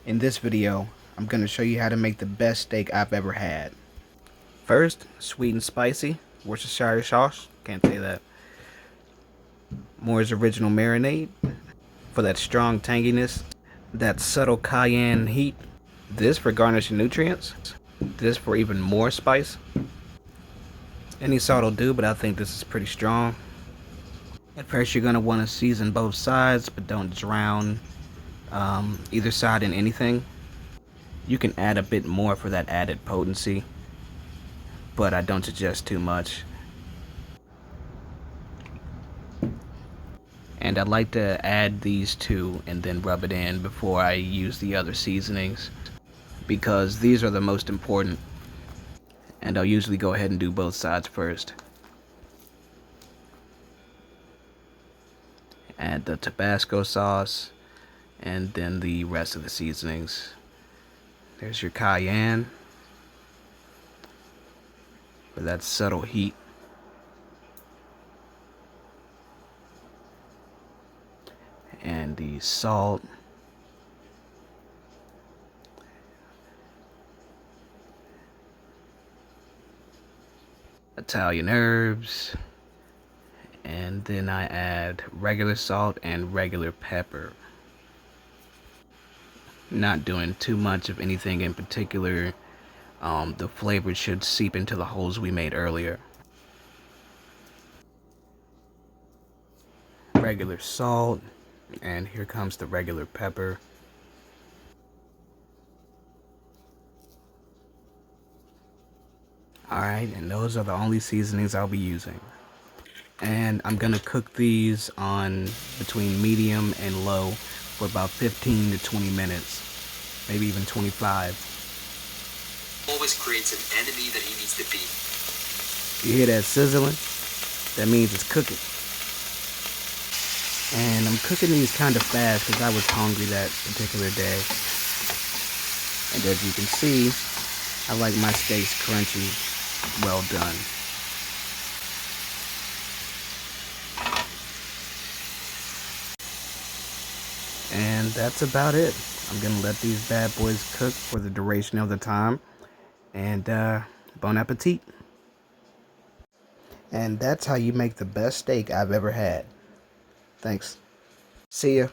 In this video, I'm going to show you how to make the best steak I've ever had. First, sweet and spicy Worcestershire sauce. Can't say that. Moore's Original marinade for that strong tanginess, that subtle cayenne heat. This for garnishing nutrients. This for even more spice. Any salt will do, but I think this is pretty strong. At first, you're going to want to season both sides, but don't drown either side in anything. You can add a bit more for that added potency, but I don't suggest too much. And I like to add these two and then rub it in before I use the other seasonings, because these are the most important. And I'll usually go ahead and do both sides first. Add the Tabasco sauce and then the rest of the seasonings. There's your cayenne for that subtle heat. And the salt. Italian herbs. And then I add regular salt and regular pepper. Not doing too much of anything in particular. The flavor should seep into the holes we made earlier. Regular salt, and here comes the regular pepper. Alright, and those are the only seasonings I'll be using. And I'm gonna cook these on between medium and low for about 15 to 20 minutes, maybe even 25. Always creates an enemy that he needs to beat. You hear that sizzling? That means it's cooking. And I'm cooking these kind of fast because I was hungry that particular day. And as you can see, I like my steaks crunchy, well done. And that's about it. I'm gonna let these bad boys cook for the duration of the time. And bon appetit. And that's how you make the best steak I've ever had. Thanks. See ya.